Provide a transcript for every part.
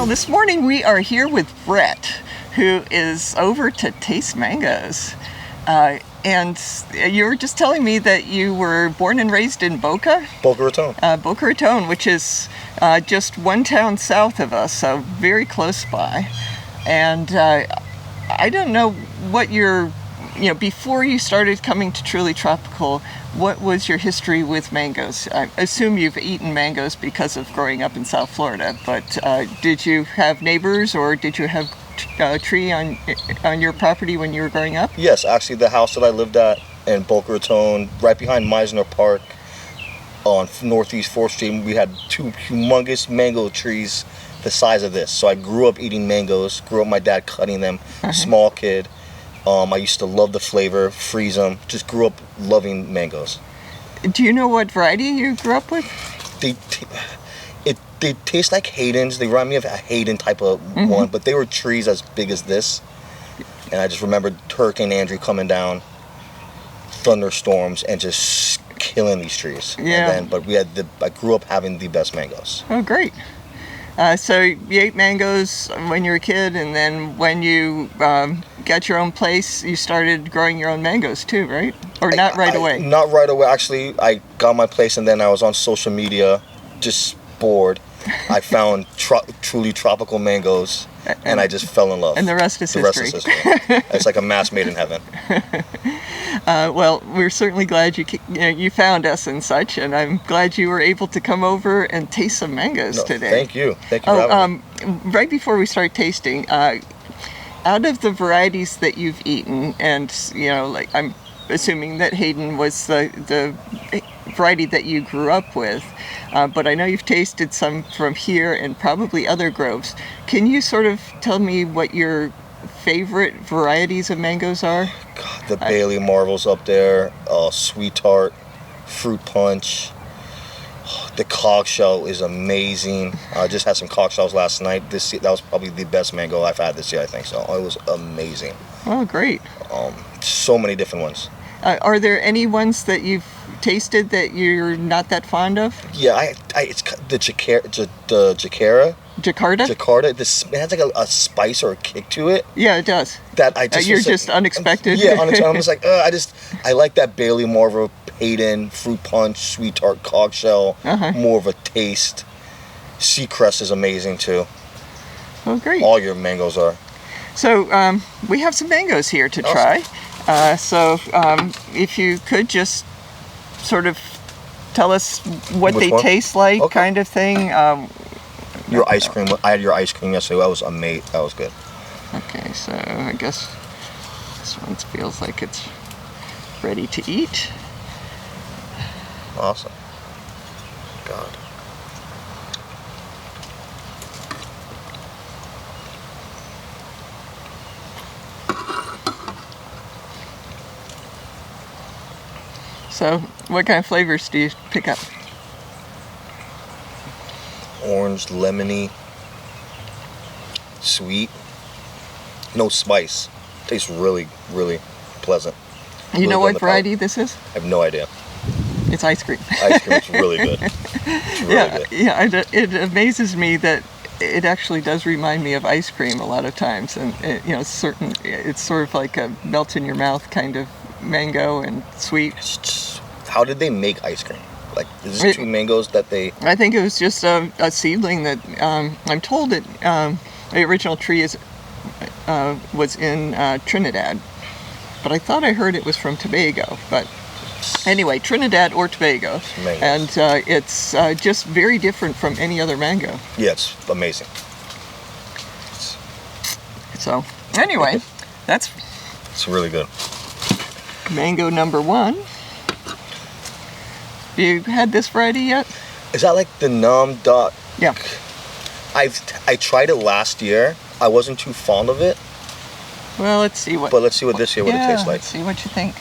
this morning we are here with Brett, who is over to Taste Mangoes. And you were just telling me that you were born and raised in Boca Raton. Boca Raton, which is just one town south of us, so very close by. And I don't know what before you started coming to Truly Tropical, what was your history with mangoes? I assume you've eaten mangoes because of growing up in South Florida, but did you have neighbors or did you have a tree on your property when you were growing up? Yes, actually the house that I lived at in Boca Raton, right behind Meisner Park on Northeast 4th Street, we had two humongous mango trees the size of this. So I grew up eating mangoes, grew up my dad cutting them, small kid. I used to love the flavor, freeze them, just grew up loving mangoes. Do you know what variety you grew up with? They taste like Hayden's. They remind me of a Hayden type of one, but they were trees as big as this. And I just remember Hurricane Andrew coming down, thunderstorms, and just killing these trees. Yeah. But I grew up having the best mangoes. Oh, great. So you ate mangoes when you were a kid, and then when you got your own place, you started growing your own mangoes too, right? Or not right away? Not right away. Actually, I got my place, and then I was on social media, just bored. I found Truly Tropical mangoes, and I just fell in love. And the rest is history. The rest is history. It's like a match made in heaven. Well, we're certainly glad you found us and such, and I'm glad you were able to come over and taste some mangoes today. Thank you. Thank you for having me. Right before we start tasting, out of the varieties that you've eaten, and I'm assuming that Hayden was the variety that you grew up with, but I know you've tasted some from here and probably other groves. Can you sort of tell me what your favorite varieties of mangoes are? God, the Bailey Marvel's up there, Sweet Tart, Fruit Punch. The Cogshall is amazing. I just had some Cogshalls last night. That was probably the best mango I've had this year, I think so. It was amazing. Oh, great. So many different ones. Are there any ones that you've tasted that you're not that fond of? Yeah, it's the Jacarta. Jakarta? It has like a spice or a kick to it. Yeah, it does. That I just you're just unexpected. Yeah, unexpected. I'm just like, I like that Bailey Marvel, Hayden, Fruit Punch, Sweet Tart, Cogshall. More of a taste. Seacrest is amazing too. Oh, great. All your mangoes are. So we have some mangoes here to try. So if you could just sort of tell us what they taste like, kind of thing. Your ice cream. I had your ice cream yesterday. That was amazing. That was good. Okay, so I guess this one feels like it's ready to eat. Awesome. God. So, what kind of flavors do you pick up? Orange, lemony, sweet, no spice. Tastes really, really pleasant. You know what variety this is? I have no idea. It's ice cream. Ice cream is really good. It's really good. Yeah. It amazes me that it actually does remind me of ice cream a lot of times, and it's sort of like a melt in your mouth kind of mango and sweet. How did they make ice cream? Like, is this two mangoes that they... I think it was just a seedling that, I'm told that the original tree was in Trinidad, but I thought I heard it was from Tobago, but anyway, Trinidad or Tobago, and it's just very different from any other mango. Yeah, it's amazing. So, anyway, It's really good. Mango number one. Have you had this variety yet? Is that like the Nam Doc? Yeah. I tried it last year. I wasn't too fond of it. Well, let's see what. But let's see what this year it tastes like. Let's see what you think.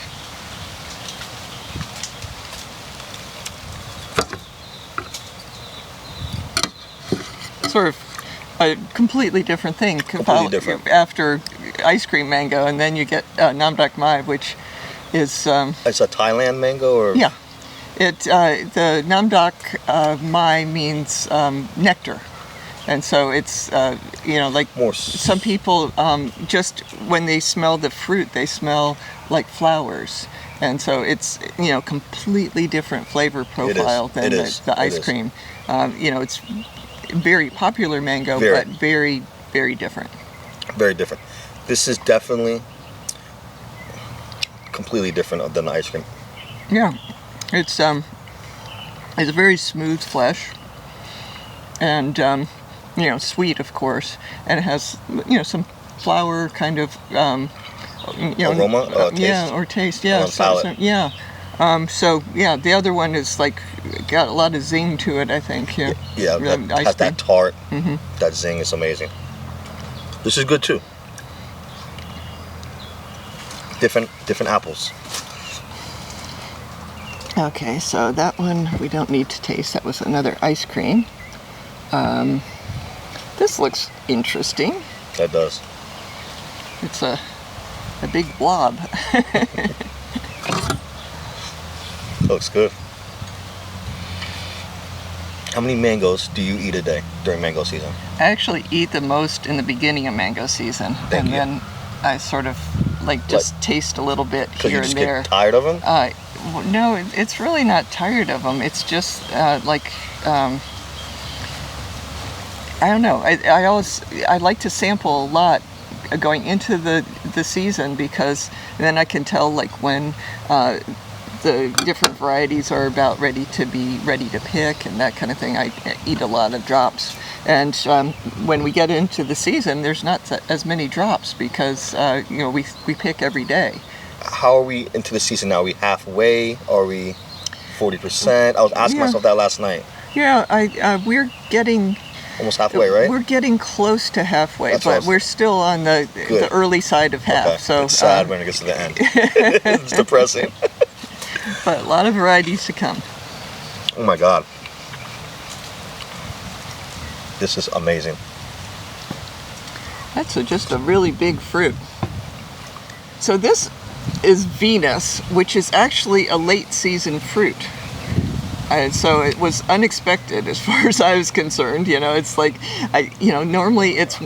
Sort of a completely different thing. Completely different. After ice cream mango, and then you get Nam Doc Mai, which is... it's a Thailand mango, or? Yeah. The Nam Doc Mai means nectar. And so it's like More some people just when they smell the fruit, they smell like flowers. And so it's completely different flavor profile than the ice cream. It's very popular mango, but very, very different. Very different. This is definitely completely different than the ice cream. Yeah, it's a very smooth flesh, and sweet, of course, and it has some flower kind of aroma, taste. or taste, yeah. The other one is like got a lot of zing to it, I think. Yeah, that has that tart. Mm-hmm. That zing is amazing. This is good too. Different apples. Okay, so that one we don't need to taste. That was another ice cream. This looks interesting. That does. It's a big blob. Looks good. How many mangoes do you eat a day during mango season? I actually eat the most in the beginning of mango season, then I sort of just taste a little bit here and there. Get tired of them? No, it's really not tired of them. It's just I don't know. I like to sample a lot going into the season, because then I can tell when the different varieties are about ready to pick and that kind of thing. I eat a lot of drops, and when we get into the season, there's not as many drops because we pick every day. How are we into the season now? Are we halfway? Are we 40%? I was asking myself that last night. Yeah, we're getting almost halfway, right? We're getting close to halfway, but we're still on the early side of half. Okay. So it's sad when it gets to the end. It's depressing. But a lot of varieties to come. Oh my God. This is amazing. That's just a really big fruit. So this is Venus, which is actually a late season fruit. And so it was unexpected as far as I was concerned. It's normally it's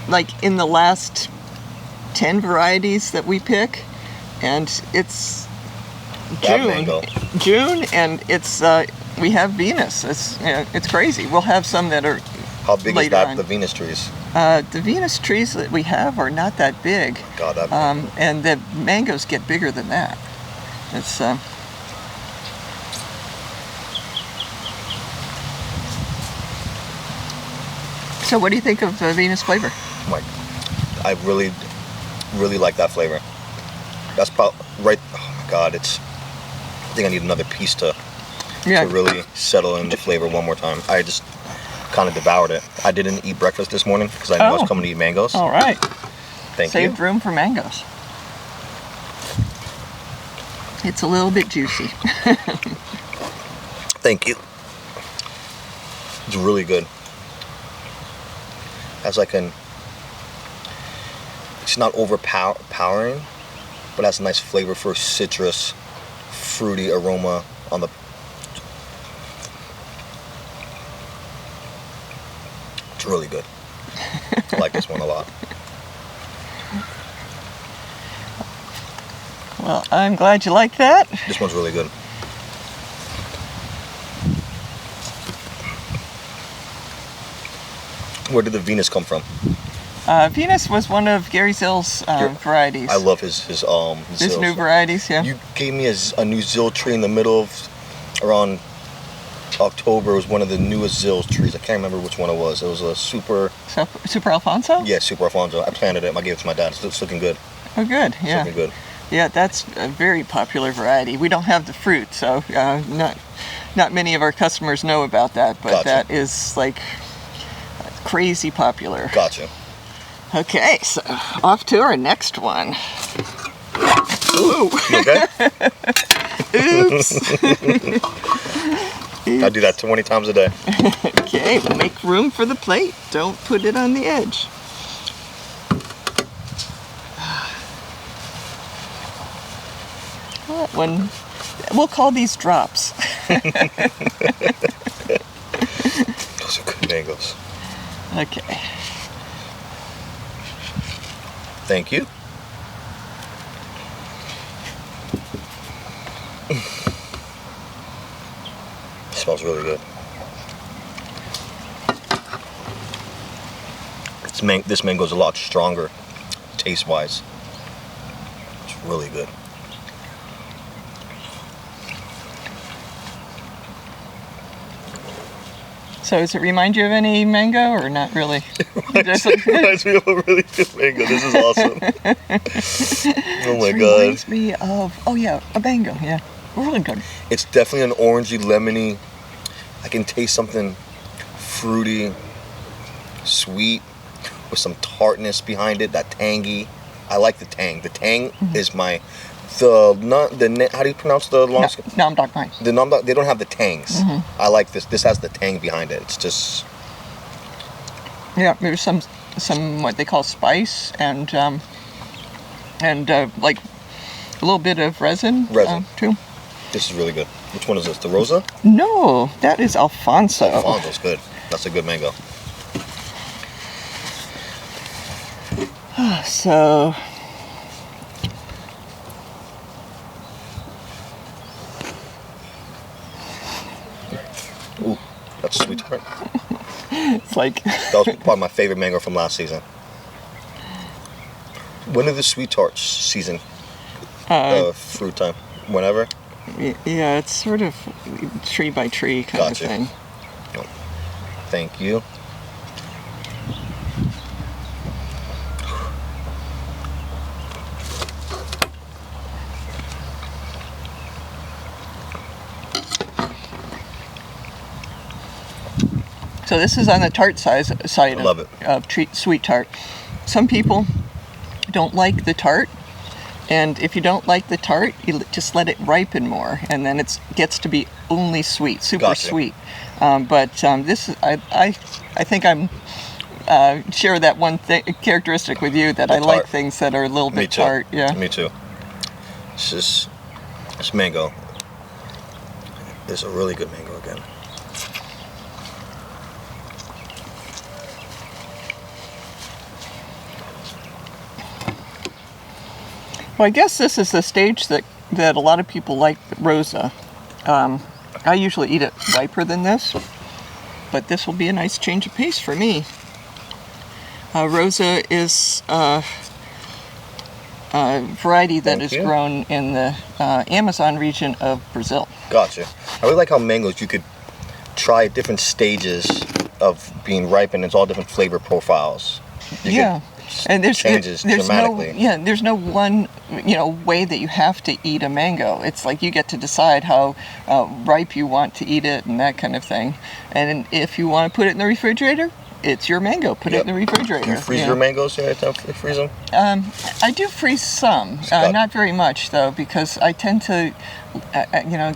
like in the last 10 varieties that we pick, and it's June, and it's we have Venus. It's crazy. We'll have some that are. How big is that? The Venus trees? The Venus trees that we have are not that big. God, that big. And the mangoes get bigger than that. It's. So what do you think of the Venus flavor? I really, really like that flavor. That's probably right. Oh my God, I think I need another piece to really settle in the flavor one more time. I just kind of devoured it. I didn't eat breakfast this morning because I knew I was coming to eat mangoes. All right. Thank you. Saved room for mangoes. It's a little bit juicy. Thank you. It's really good. It's not overpowering, but has a nice flavor for citrus, fruity aroma on the. It's really good. I like this one a lot. Well, I'm glad you like that. This one's really good. Where did the Venus come from? Venus was one of Gary Zill's varieties. I love his His Zills. new varieties, yeah. You gave me a new Zill tree in the middle of around October. It was one of the newest Zill trees. I can't remember which one it was. It was a super Alphonso? Yeah, Super Alphonso. I planted it. I gave it to my dad. It's looking good. Oh, good. It's Yeah. looking good. Yeah, that's a very popular variety. We don't have the fruit, so not many of our customers know about that, but Gotcha. That is crazy popular. Gotcha. Okay, so off to our next one. Ooh. You okay? Oops. I do that 20 times a day. Okay, we'll make room for the plate. Don't put it on the edge. That one, we'll call these drops. Those are good mangoes. Okay. Thank you. Smells really good. This mango is a lot stronger, taste-wise. It's really good. So does it remind you of any mango or not really? It reminds me of a really good mango. This is awesome. Oh my It god. reminds me of, oh yeah, a mango, yeah. Really good. It's definitely an orangey, lemony. I can taste something fruity, sweet, with some tartness behind it, that tangy. I like the tang. The tang is my, how do you pronounce the long? Doc Mai. They don't have the tangs. I like this. This has the tang behind it. It's just. Yeah, there's some what they call spice and like a little bit of resin. Too. This is really good. Which one is this? The Rosa? No, that is Alphonso. Alphonso's good. That's a good mango. So. Ooh, that's sweet tart. It's like. That was probably my favorite mango from last season. When is the sweet tarts season? Fruit time. Whenever? Yeah, it's sort of tree by tree kind of thing. Oh, thank you. So this is on the tart side I love it. of sweet tart. Some people don't like the tart, and if you don't like the tart, you just let it ripen more, and then it gets to be only sweet, super sweet. But this is, I think I'm share that one characteristic with you, that I like things that are a little bit tart. Yeah. Me too. This mango is a really good mango again. Well, I guess this is the stage that a lot of people like Rosa. I usually eat it riper than this, but this will be a nice change of pace for me. Rosa is a variety that is grown in the Amazon region of Brazil. Gotcha. I really like how mangoes, you could try different stages of being ripened. It's all different flavor profiles. And there's dramatically. There's no one way that you have to eat a mango. It's like you get to decide how ripe you want to eat it and that kind of thing. And if you want to put it in the refrigerator, it's your mango. Put it in the refrigerator. Do you freeze your mangoes every time you freeze them? I do freeze some, not very much though, because I tend to,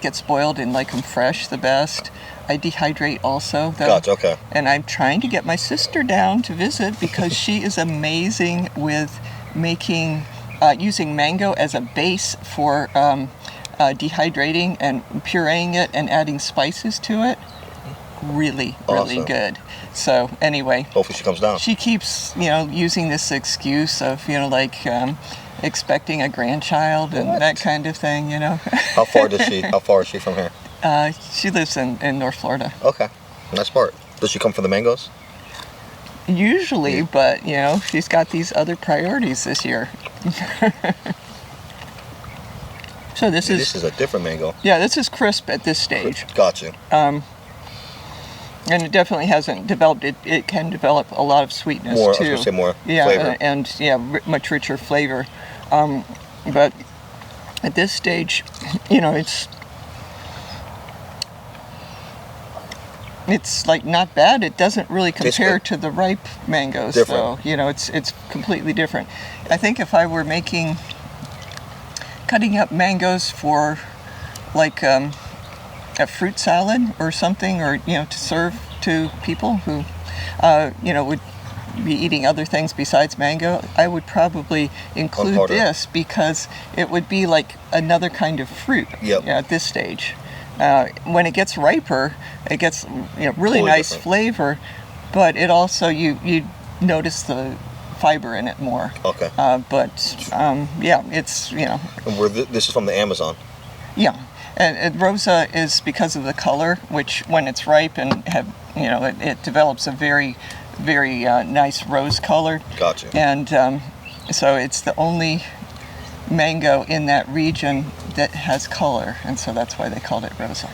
get spoiled and like them fresh the best. I dehydrate also, though. Gotcha, okay. And I'm trying to get my sister down to visit because she is amazing with making, using mango as a base for dehydrating and pureeing it and adding spices to it. Really good. So anyway. Hopefully she comes down. She keeps, using this excuse of, expecting a grandchild and that kind of thing, How far is she from here? She lives in North Florida. Okay, nice part. Does she come for the mangoes? Usually, but she's got these other priorities this year. So this is a different mango. Yeah, this is crisp at this stage. Gotcha. And it definitely hasn't developed. It can develop a lot of sweetness too. I was gonna say more flavor. And much richer flavor. But at this stage, it's like not bad. It doesn't really compare to the ripe mangoes, though. It's completely different. I think if I were cutting up mangoes for like a fruit salad or something, or to serve to people who would be eating other things besides mango, I would probably include this because it would be like another kind of fruit. At this stage. When it gets riper, it gets really nice flavor, but it also you notice the fiber in it more. Okay. Yeah, it's And this is from the Amazon. Yeah, and Rosa is because of the color, which when it's ripe and it develops a very, very nice rose color. Gotcha. And so it's the only mango in that region that has color, and so that's why they called it Rosa.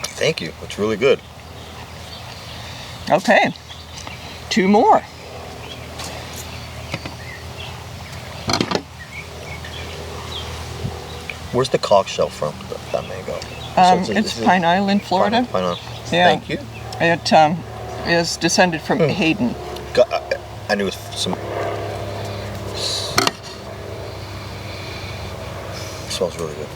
Thank you. It's really good. Okay, 2 more. Where's the Cogshall from? That mango. It's Pine Island, Florida. Pine Island. Yeah. Thank you. It is descended from Hayden. I knew it was some. It smells really good.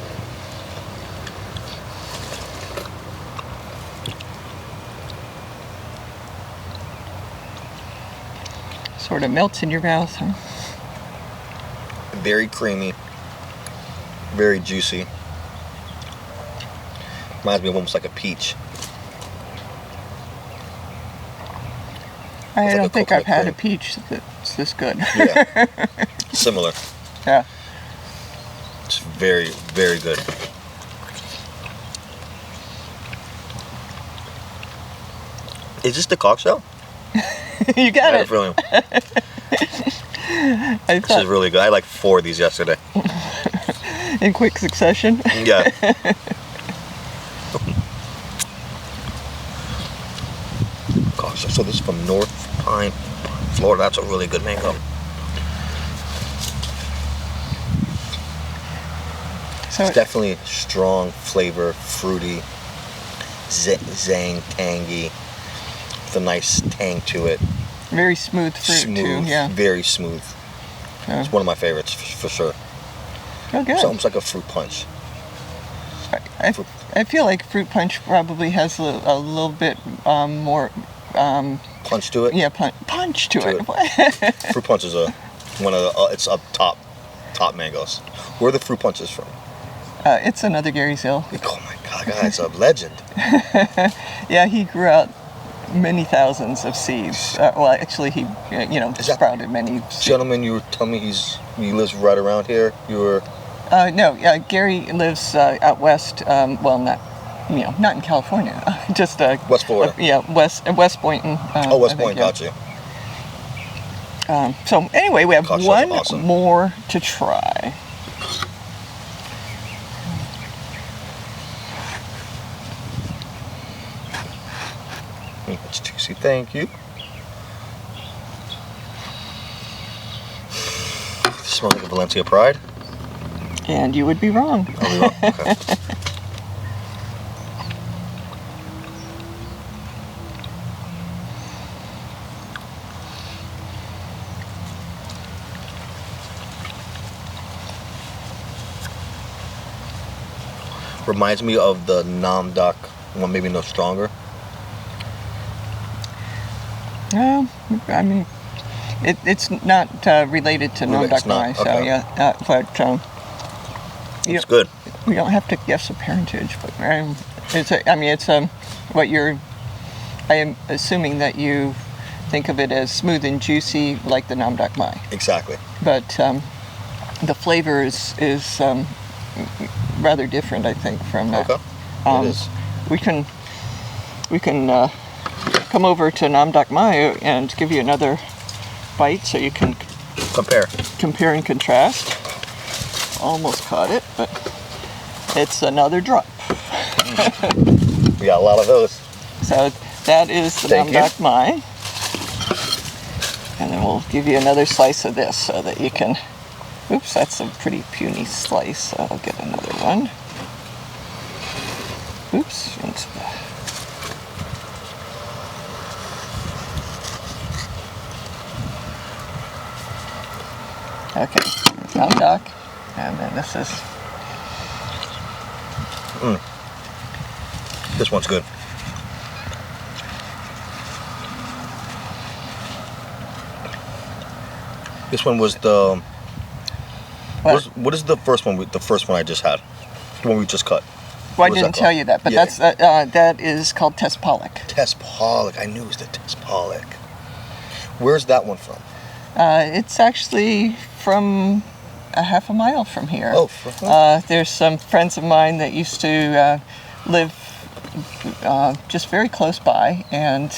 Sort of melts in your mouth. Huh? Very creamy. Very juicy. Reminds me of almost like a peach. I like don't a think I've coconut had a cream. peach that's this good. Yeah. Similar. Yeah. It's very, very good. Is this the Cogshall? You got I it. had a feeling. I This is really good. I had like 4 of these yesterday. in quick succession. Yeah. Gosh, so this is from North Pine, Florida. That's a really good mango. So It's definitely strong flavor, fruity, zang, tangy, with a nice tang to it. very smooth fruit Smooth, too. Yeah. very smooth. Yeah. It's one of my favorites for sure. Oh, good. It's almost like a fruit punch. I feel like fruit punch probably has a little bit more. Punch to it. Yeah, punch to it. Fruit punch is one of the it's up top mangoes. Where are the fruit punches from? It's another Gary's Hill. Oh my God, guy's a legend. Yeah, he grew out many thousands of seeds. Well, actually, he sprouted many seeds. Gentleman, you were telling me he lives right around here. You were. No, Gary lives out west. Well, not in California. Just West Florida. West Boynton. West Point, gotcha. So anyway, we have Gosh, that's one awesome. more to try. It's juicy. Thank you. Smells like a Valencia Pride. And you would be wrong. I'll be wrong. Okay. Reminds me of the Doc one, maybe no stronger. No, I mean, it's not related to Really, Doc it's not, Mai, so okay. yeah. But It's good. we don't have to guess the parentage. But it's what you're. I am assuming that you think of it as smooth and juicy like the Doc Mai, Exactly. but the flavor is rather different, I think, from that. Okay. It is. We can come over to Doc Mai and give you another bite so you can compare and contrast. Almost caught it, but it's another drop. We got a lot of those. So that is the Thank you. Doc Mai. And then we'll give you another slice of this so that you can. Oops, that's a pretty puny slice. So I'll get another one. Oops. Okay, Doc. And then this is. This one's good. This one was the. What is the first one? The first one I just had. The one we just cut. Well, I What was didn't that tell called? you that, but Yeah. that is called Tess Pollock. Tess Pollock. I knew it was the Tess Pollock. Pollock. Where's that one from? It's actually from a half a mile from here. Oh, there's some friends of mine that used to live just very close by, and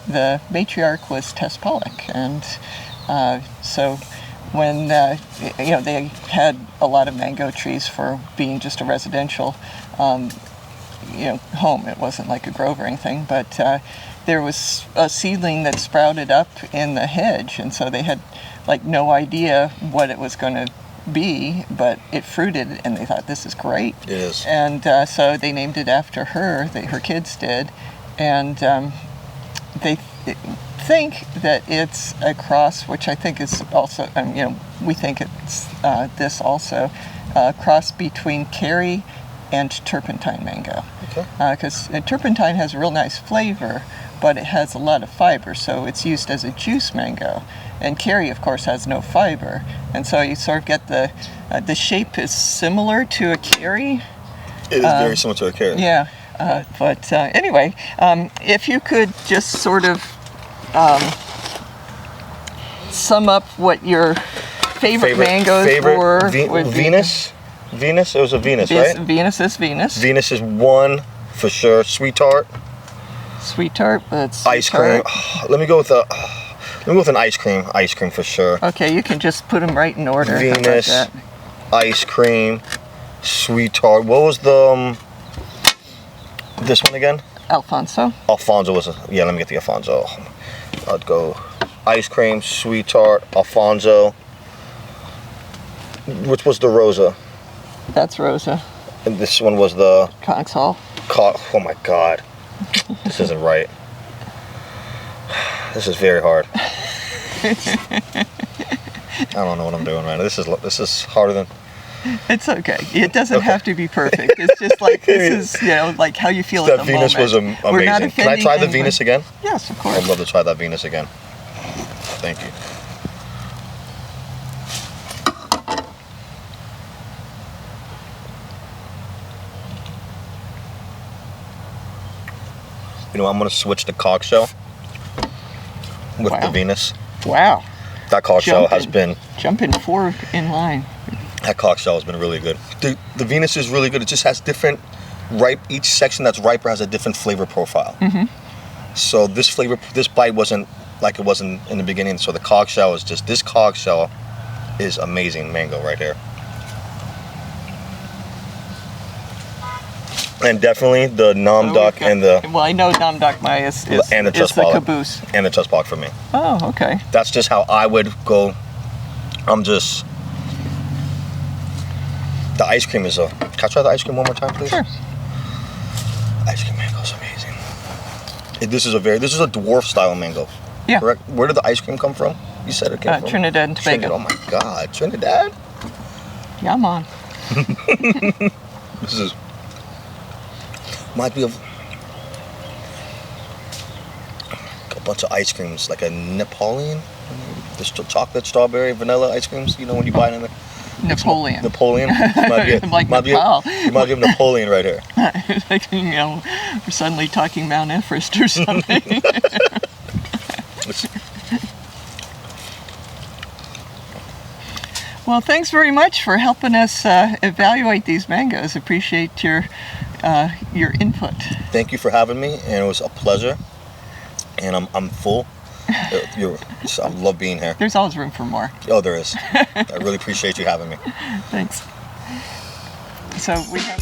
the matriarch was Tess Pollock, and so when they had a lot of mango trees for being just a residential home. It wasn't like a grove or anything, but there was a seedling that sprouted up in the hedge, and so they had like no idea what it was going to be, but it fruited, and they thought, this is great. It is. And so they named it after her. Her kids did, and they think that it's a cross, which I think is also, we think it's this also, a cross between Kerry and turpentine mango. Okay. Because turpentine has a real nice flavor, but it has a lot of fiber, so it's used as a juice mango. And Kerry, of course, has no fiber, and so you sort of get the shape is similar to a Kerry. It is very similar to a Kerry. Yeah, but anyway, if you could just sort of sum up what your favorite mangoes were. Venus? Venus? It was a Venus, right? Venus is Venus. Venus is one for sure. Sweet Tart. Sweet Tart, but ice cream. Let me go with an ice cream. Ice cream for sure. Okay, you can just put them right in order. Venus, ice cream, Sweet Tart. What was the this one again? Alphonso. Alphonso was yeah. Let me get the Alphonso. I'd go ice cream, Sweet Tart, Alphonso. Which was the Rosa? That's Rosa. And this one was the Cogshall. Oh my God, this isn't right. This is very hard. I don't know what I'm doing right now. This is harder than. It's okay. It doesn't have to be perfect. It's just like this is like how you feel at the Venus moment. was amazing. Can I try the Venus again? Yes, of course. I'd love to try that Venus again. Thank you. I'm going to switch to Cogshall with the Venus. Wow. That Cogshall has been... Jumping 4 in line. That Cogshall has been really good. The Venus is really good. It just has different... Each section that's riper has a different flavor profile. Mm-hmm. So this bite wasn't like it wasn't in the beginning. So the Cogshall is just... This Cogshall is amazing mango right here. And definitely the Doc and the... Well, I know Doc Mai is and the Tess Pollock. caboose. And the Tess Pollock for me. Oh, okay. That's just how I would go. The ice cream is a... Can I try the ice cream one more time, please? Sure. Ice cream mango is amazing. This is a dwarf style mango. Yeah. Correct? Where did the ice cream come from? You said it came from? Trinidad and Tobago. Oh my God, Trinidad? Yeah, man. This is... Might be a bunch of ice creams, like a Napoleon, the chocolate, strawberry, vanilla ice creams. When you buy it in the Napoleon. Napoleon. Might be a Napoleon right here. Like, we're suddenly talking Mount Everest or something. Well, thanks very much for helping us evaluate these mangoes. Appreciate your input. Thank you for having me, and it was a pleasure. And I'm full. I love being here. There's always room for more. Oh, there is. I really appreciate you having me. Thanks. So we have...